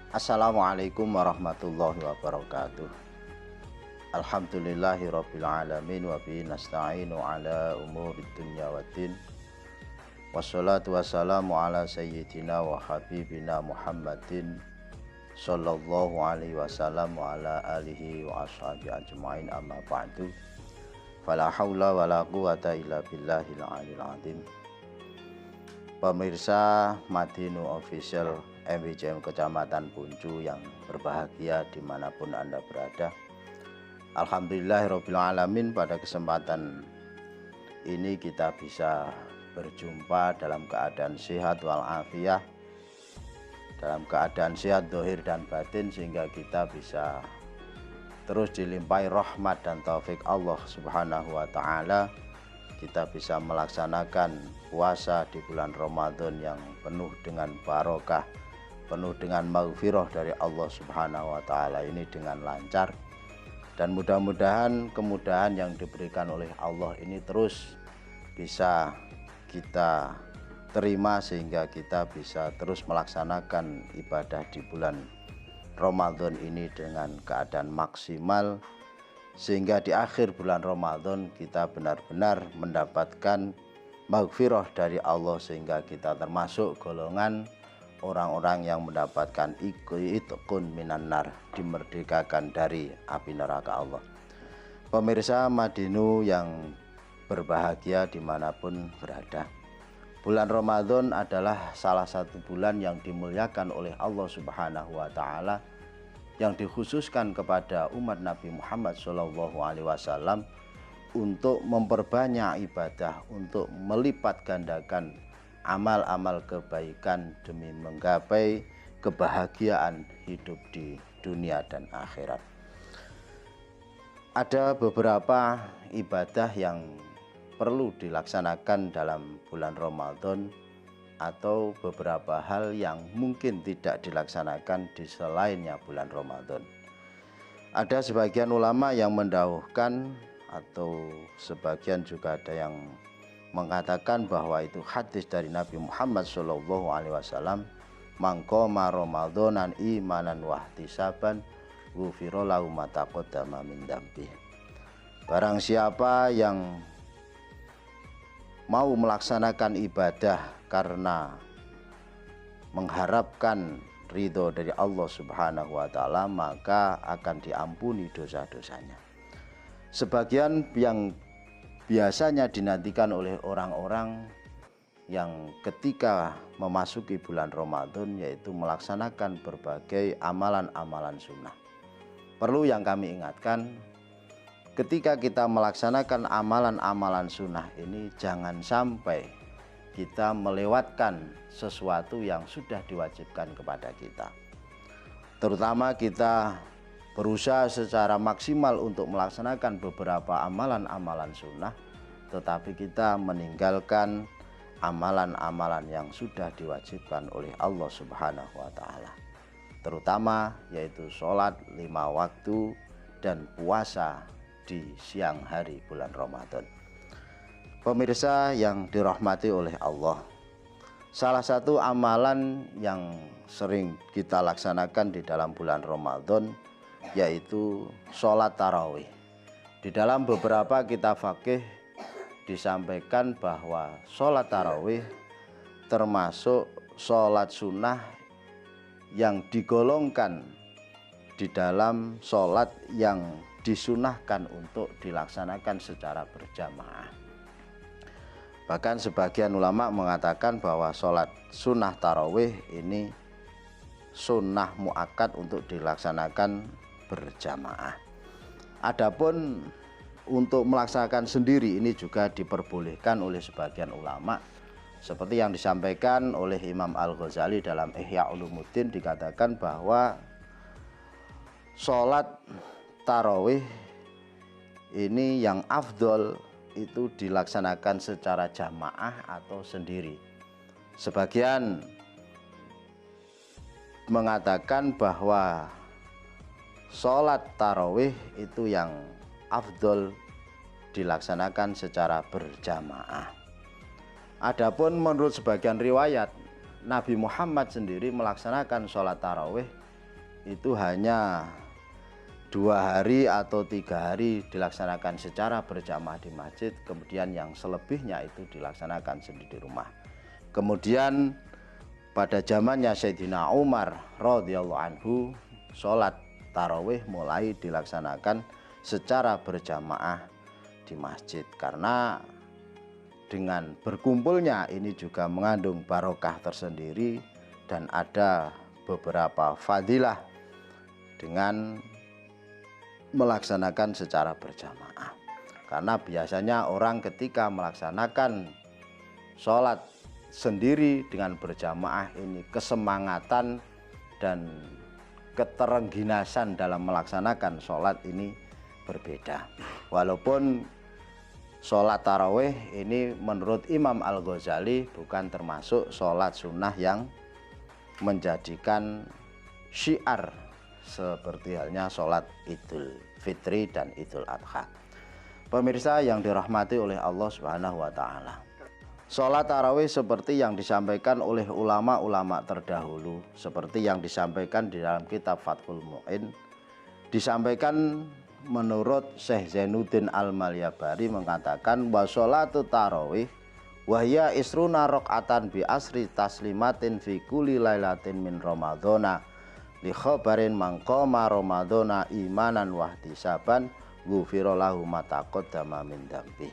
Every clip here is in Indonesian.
Assalamualaikum warahmatullahi wabarakatuh. Alhamdulillahirabbil alamin wa bihi nasta'inu ala umurid dunya waddin. Wassalatu wassalamu ala sayyidina wa habibina Muhammadin sallallahu alaihi wasallam wa ala alihi wa ashabihi ajmain, amma ba'du. Fala haula wala quwata illa billahil aliyil azim. Pemirsa Madinu Official MWJM Kecamatan Buncu yang berbahagia dimanapun Anda berada, alhamdulillahirabbil alamin, pada kesempatan ini kita bisa berjumpa dalam keadaan sehat walafiat, dalam keadaan sehat zahir dan batin, sehingga kita bisa terus dilimpahi rahmat dan taufik Allah Subhanahu wa taala. Kita bisa melaksanakan puasa di bulan Ramadan yang penuh dengan barokah, penuh dengan maghfirah dari Allah Subhanahu wa taala ini dengan lancar, dan mudah-mudahan kemudahan yang diberikan oleh Allah ini terus bisa kita terima sehingga kita bisa terus melaksanakan ibadah di bulan Ramadan ini dengan keadaan maksimal, sehingga di akhir bulan Ramadan kita benar-benar mendapatkan maghfirah dari Allah, sehingga kita termasuk golongan orang-orang yang mendapatkan itqun minan nar, dimerdekakan dari api neraka Allah. Pemirsa Madinu yang berbahagia dimanapun berada, bulan Ramadan adalah salah satu bulan yang dimuliakan oleh Allah Subhanahu wa taala, yang dikhususkan kepada umat Nabi Muhammad SAW untuk memperbanyak ibadah, untuk melipat gandakan amal-amal kebaikan demi menggapai kebahagiaan hidup di dunia dan akhirat. Ada beberapa ibadah yang perlu dilaksanakan dalam bulan Ramadan, atau beberapa hal yang mungkin tidak dilaksanakan di selainnya bulan Ramadan. Ada sebagian ulama yang mendhauhkan, atau sebagian juga ada yang mengatakan bahwa itu hadis dari Nabi Muhammad SAW, mangqoma Ramadanan imanan wahtisaban ghufira lahu ma taqaddama min dzambi. Barang siapa yang mau melaksanakan ibadah karena mengharapkan ridho dari Allah Subhanahu wa taala, maka akan diampuni dosa-dosanya. Sebagian yang biasanya dinantikan oleh orang-orang yang ketika memasuki bulan Ramadan, yaitu melaksanakan berbagai amalan-amalan sunnah. Perlu yang kami ingatkan, ketika kita melaksanakan amalan-amalan sunnah ini, jangan sampai kita melewatkan sesuatu yang sudah diwajibkan kepada kita. Terutama kita berusaha secara maksimal untuk melaksanakan beberapa amalan-amalan sunnah, tetapi kita meninggalkan amalan-amalan yang sudah diwajibkan oleh Allah Subhanahu wa taala, terutama yaitu sholat 5 waktu dan puasa di siang hari bulan Ramadan. Pemirsa yang dirahmati oleh Allah, salah satu amalan yang sering kita laksanakan di dalam bulan Ramadan yaitu sholat tarawih. Di dalam beberapa kitab fikih disampaikan bahwa sholat tarawih termasuk sholat sunnah yang digolongkan di dalam sholat yang disunahkan untuk dilaksanakan secara berjamaah. Bahkan sebagian ulama mengatakan bahwa sholat sunnah tarawih ini sunnah muakkad untuk dilaksanakan berjamaah. Adapun untuk melaksanakan sendiri ini juga diperbolehkan oleh sebagian ulama, seperti yang disampaikan oleh Imam Al-Ghazali dalam Ihya Ulumuddin, dikatakan bahwa sholat tarawih ini yang afdol itu dilaksanakan secara jamaah atau sendiri. Sebagian mengatakan bahwa sholat tarawih itu yang afdol dilaksanakan secara berjamaah. Adapun menurut sebagian riwayat, Nabi Muhammad sendiri melaksanakan sholat tarawih itu hanya 2 hari atau 3 hari dilaksanakan secara berjamaah di masjid, kemudian yang selebihnya itu dilaksanakan sendiri di rumah. Kemudian pada zamannya Sayyidina Umar radhiyallahu anhu, sholat tarawih mulai dilaksanakan secara berjamaah di masjid, karena dengan berkumpulnya ini juga mengandung barokah tersendiri dan ada beberapa fadilah dengan melaksanakan secara berjamaah. Karena biasanya orang ketika melaksanakan sholat sendiri dengan berjamaah ini kesemangatan dan keterengginasan dalam melaksanakan sholat ini berbeda. Walaupun sholat tarawih ini menurut Imam Al-Ghazali bukan termasuk sholat sunnah yang menjadikan syiar seperti halnya sholat Idul Fitri dan Idul Adha. Pemirsa yang dirahmati oleh Allah Subhanahu wa Ta'ala, sholat tarawih seperti yang disampaikan oleh ulama-ulama terdahulu, seperti yang disampaikan di dalam kitab Fathul Mu'in, disampaikan menurut Syekh Zainuddin Al-Malyabari mengatakan wa sholatu tarawih wahya isruna rok'atan bi asri taslimatin fi kulli lailatin min ramadhana li khabarin mangqama ramadhana imanan wahtisaban ghufira lahu ma taqaddama min dzambi.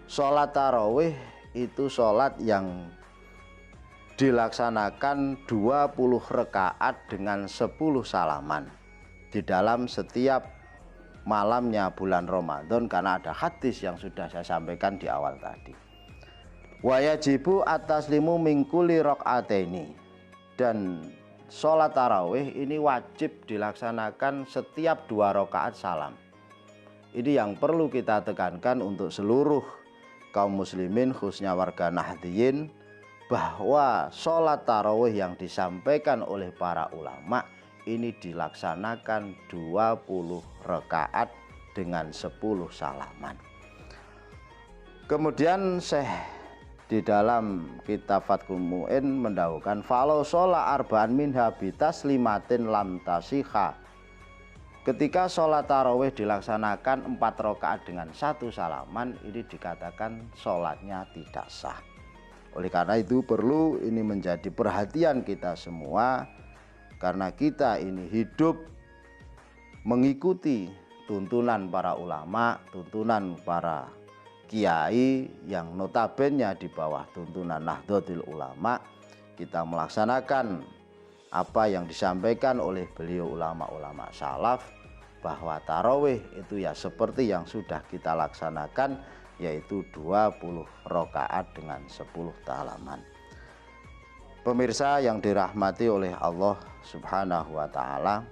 Salat tarawih itu salat yang dilaksanakan 20 rakaat dengan 10 salaman di dalam setiap malamnya bulan Ramadan, karena ada hadis yang sudah saya sampaikan di awal tadi. Wa yajibu at-taslimu min kulli rakaataini, dan sholat tarawih ini wajib dilaksanakan setiap 2 rakaat salam. Ini yang perlu kita tekankan untuk seluruh kaum muslimin, khususnya warga Nahdliyin, bahwa sholat tarawih yang disampaikan oleh para ulama ini dilaksanakan 20 rakaat dengan 10 salaman. Kemudian Syekh di dalam kitab Fathul Mu'in mendahulukan falau sholat arba'an minha bitaslimatin lam tasihha. Ketika sholat tarawih dilaksanakan 4 rakaat dengan 1 salaman, ini dikatakan sholatnya tidak sah. Oleh karena itu perlu ini menjadi perhatian kita semua, karena kita ini hidup mengikuti tuntunan para ulama, tuntunan para kiai yang notabene di bawah tuntunan Nahdlatul Ulama. Kita melaksanakan apa yang disampaikan oleh beliau ulama-ulama salaf, bahwa tarawih itu ya seperti yang sudah kita laksanakan, yaitu 20 rakaat dengan 10 halaman. Pemirsa yang dirahmati oleh Allah Subhanahu wa Ta'ala,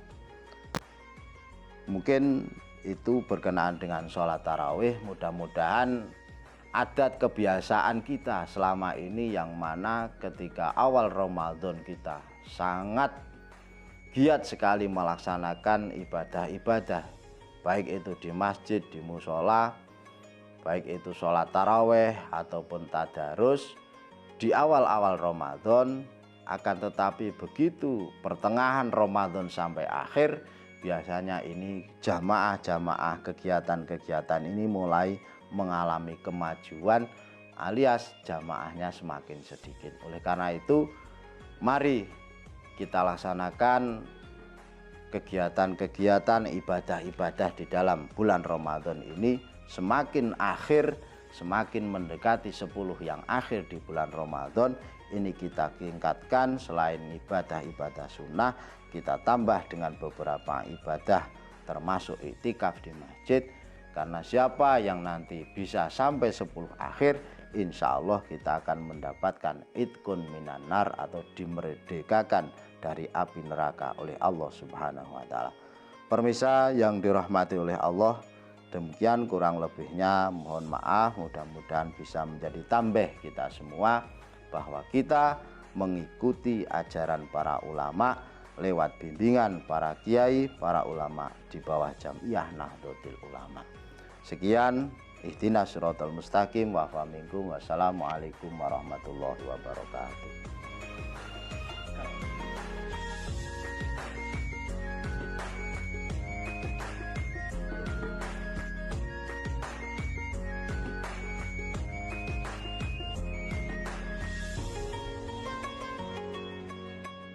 mungkin itu berkenaan dengan sholat tarawih. Mudah-mudahan adat kebiasaan kita selama ini, yang mana ketika awal Ramadan kita sangat giat sekali melaksanakan ibadah-ibadah, baik itu di masjid, di musola, baik itu sholat tarawih ataupun tadarus di awal-awal Ramadan. Akan tetapi begitu pertengahan Ramadan sampai akhir, biasanya ini jamaah-jamaah, kegiatan-kegiatan ini mulai mengalami kemajuan, alias jamaahnya semakin sedikit. Oleh karena itu, mari kita laksanakan kegiatan-kegiatan ibadah-ibadah di dalam bulan Ramadan ini. Semakin akhir, semakin mendekati 10 yang akhir di bulan Ramadan, ini kita tingkatkan. Selain ibadah-ibadah sunnah, kita tambah dengan beberapa ibadah termasuk iktikaf di masjid. Karena siapa yang nanti bisa sampai 10 akhir, insya Allah kita akan mendapatkan idkun minan nar, atau dimerdekakan dari api neraka oleh Allah Subhanahu wa Ta'ala. Pemirsa yang dirahmati oleh Allah, demikian kurang lebihnya mohon maaf. Mudah-mudahan bisa menjadi tambah kita semua bahwa kita mengikuti ajaran para ulama lewat bimbingan para kiai, para ulama di bawah Jam'iyah Nahdlatul Ulama. Sekian, ihdinas siratal mustaqim wa fa minkum. Wassalamualaikum warahmatullahi wabarakatuh.